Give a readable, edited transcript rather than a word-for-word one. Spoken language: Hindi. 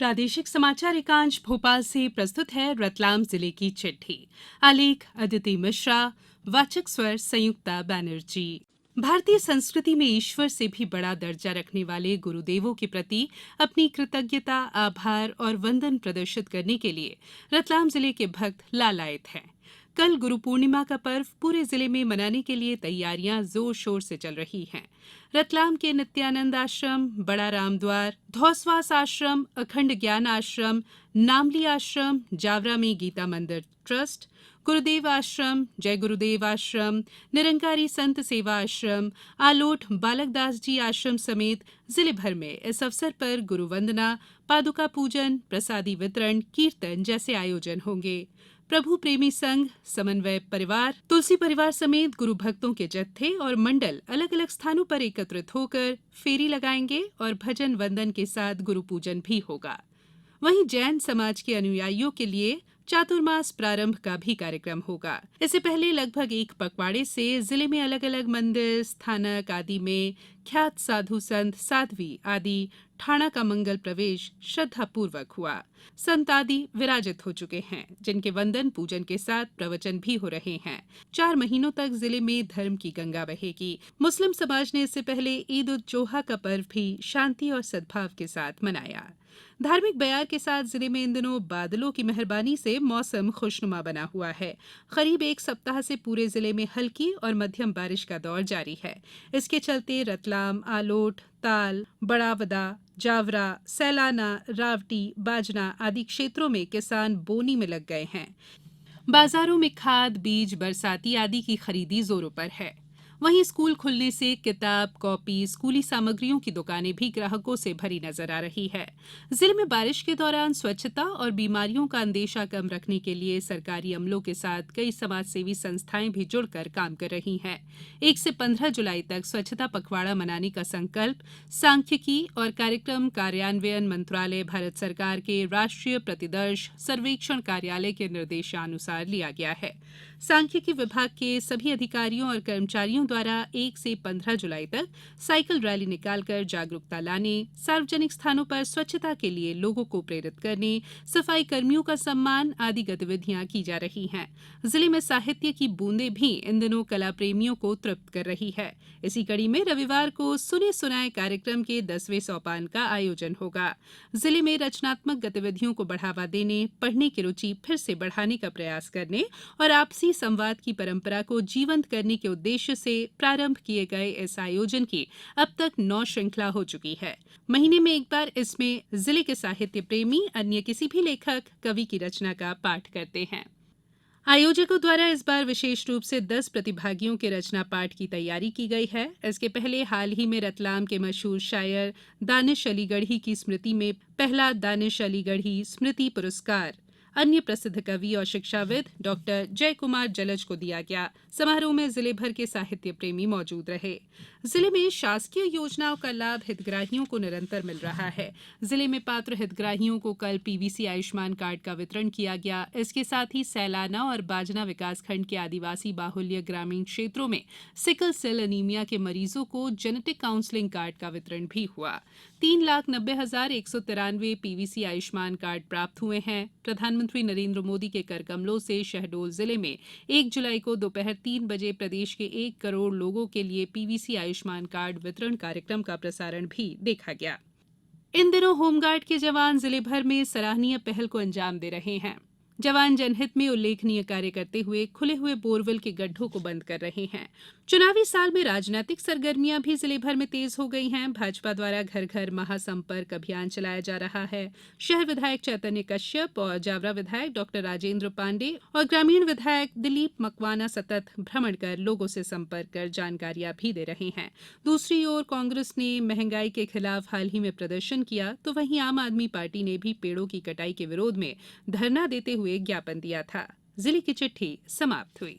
प्रादेशिक समाचार एकांश भोपाल से प्रस्तुत है रतलाम जिले की चिट्ठी। आलेख अदिति मिश्रा। वाचक स्वर संयुक्ता बैनर्जी। भारतीय संस्कृति में ईश्वर से भी बड़ा दर्जा रखने वाले गुरुदेवों के प्रति अपनी कृतज्ञता, आभार और वंदन प्रदर्शित करने के लिए रतलाम जिले के भक्त लालायित हैं। कल गुरु पूर्णिमा का पर्व पूरे जिले में मनाने के लिए तैयारियां जोर शोर से चल रही हैं। रतलाम के नित्यानंद आश्रम, बड़ा रामद्वार, धौसवास आश्रम, अखंड ज्ञान आश्रम, नामली आश्रम, जावरा में गीता मंदिर ट्रस्ट, गुरुदेव आश्रम, जय गुरुदेव आश्रम, निरंकारी संत सेवा आश्रम, आलोट बालकदास जी आश्रम समेत जिले भर में इस अवसर पर गुरु वंदना, पादुका पूजन, प्रसादी वितरण, कीर्तन जैसे आयोजन होंगे। प्रभु प्रेमी संघ, समन्वय परिवार, तुलसी परिवार समेत गुरु भक्तों के जत्थे और मंडल अलग अलग स्थानों पर एकत्रित होकर फेरी लगाएंगे और भजन वंदन के साथ गुरु पूजन भी होगा। वहीं जैन समाज के अनुयायियों के लिए चातुर्मास प्रारंभ का भी कार्यक्रम होगा। इससे पहले लगभग एक पखवाड़े से जिले में अलग अलग मंदिर, स्थानक आदि में ख्यात साधु संत, साध्वी आदि ठाणा का मंगल प्रवेश श्रद्धापूर्वक हुआ। संत आदि विराजित हो चुके हैं, जिनके वंदन पूजन के साथ प्रवचन भी हो रहे हैं। 4 महीनों तक जिले में धर्म की गंगा बहेगी। मुस्लिम समाज ने इससे पहले ईद उल जोहा का पर्व भी शांति और सद्भाव के साथ मनाया। धार्मिक बयार के साथ जिले में इन दिनों बादलों की मेहरबानी से मौसम खुशनुमा बना हुआ है। करीब एक सप्ताह से पूरे जिले में हल्की और मध्यम बारिश का दौर जारी है। इसके चलते रतलाम, आलोट, ताल, बड़ावदा, जावरा, सैलाना, रावटी, बाजना आदि क्षेत्रों में किसान बोनी में लग गए हैं। बाजारों में खाद, बीज, बरसाती आदि की खरीदी जोरों पर है। वहीं स्कूल खुलने से किताब, कॉपी, स्कूली सामग्रियों की दुकानें भी ग्राहकों से भरी नजर आ रही है। जिले में बारिश के दौरान स्वच्छता और बीमारियों का अंदेशा कम रखने के लिए सरकारी अमलों के साथ कई समाजसेवी संस्थाएं भी जुड़कर काम कर रही हैं। 1 से 15 जुलाई तक स्वच्छता पखवाड़ा मनाने का संकल्प सांख्यिकी और कार्यक्रम कार्यान्वयन मंत्रालय, भारत सरकार के राष्ट्रीय प्रतिदर्श सर्वेक्षण कार्यालय के निर्देशानुसार लिया गया है। सांख्यिकी विभाग के सभी अधिकारियों और कर्मचारियों द्वारा 1 से 15 जुलाई तक साइकिल रैली निकालकर जागरूकता लाने, सार्वजनिक स्थानों पर स्वच्छता के लिए लोगों को प्रेरित करने, सफाई कर्मियों का सम्मान आदि गतिविधियां की जा रही हैं। जिले में साहित्य की बूंदें भी इन दिनों कला प्रेमियों को तृप्त कर रही है। इसी कड़ी में रविवार को सुने सुनाए कार्यक्रम के 10वें सोपान का आयोजन होगा। जिले में रचनात्मक गतिविधियों को बढ़ावा देने, पढ़ने की रुचि फिर से बढ़ाने का प्रयास करने और आपसी संवाद की परंपरा को जीवंत करने के उद्देश्य से प्रारंभ किए गए इस आयोजन की अब तक 9 श्रृंखला हो चुकी है। महीने में एक बार इसमें जिले के साहित्य प्रेमी अन्य किसी भी लेखक, कवि की रचना का पाठ करते हैं। आयोजकों द्वारा इस बार विशेष रूप से 10 प्रतिभागियों के रचना पाठ की तैयारी की गई है। इसके पहले हाल ही में रतलाम के मशहूर शायर दानिश अलीगढ़ी की स्मृति में पहला दानिश अलीगढ़ी स्मृति पुरस्कार अन्य प्रसिद्ध कवि और शिक्षाविद डॉक्टर जय कुमार जलज को दिया गया। समारोह में जिले भर के साहित्य प्रेमी मौजूद रहे। जिले में शासकीय योजनाओं का लाभ हितग्राहियों को निरंतर मिल रहा है। जिले में पात्र हितग्राहियों को कल पीवीसी आयुष्मान कार्ड का वितरण किया गया। इसके साथ ही सैलाना और बाजना विकासखंड के आदिवासी बाहुल्य ग्रामीण क्षेत्रों में सिकल सेल एनीमिया के मरीजों को जेनेटिक काउंसलिंग कार्ड का वितरण भी हुआ। 3,90,193 पीवीसी आयुष्मान कार्ड प्राप्त हुए हैं। प्रधानमंत्री नरेंद्र मोदी के कर कमलों से शहडोल जिले में 1 जुलाई को दोपहर 3 बजे प्रदेश के 1 करोड़ लोगों के लिए पीवीसी आयुष्मान कार्ड वितरण कार्यक्रम का प्रसारण भी देखा गया। इन दिनों होमगार्ड के जवान जिले भर में सराहनीय पहल को अंजाम दे रहे हैं। जवान जनहित में उल्लेखनीय कार्य करते हुए खुले हुए बोरवेल के गड्ढों को बंद कर रहे हैं। चुनावी साल में राजनीतिक सरगर्मियां भी जिले भर में तेज हो गई हैं। भाजपा द्वारा घर घर महासंपर्क अभियान चलाया जा रहा है। शहर विधायक चैतन्य कश्यप और जावरा विधायक डॉक्टर राजेंद्र पांडे और ग्रामीण विधायक दिलीप मकवाना सतत भ्रमण कर लोगों से संपर्क कर जानकारियां भी दे रहे हैं। दूसरी ओर कांग्रेस ने महंगाई के खिलाफ हाल ही में प्रदर्शन किया, तो वहीं आम आदमी पार्टी ने भी पेड़ों की कटाई के विरोध में धरना देते हुए ज्ञापन दिया था। जिले की चिट्ठी समाप्त हुई।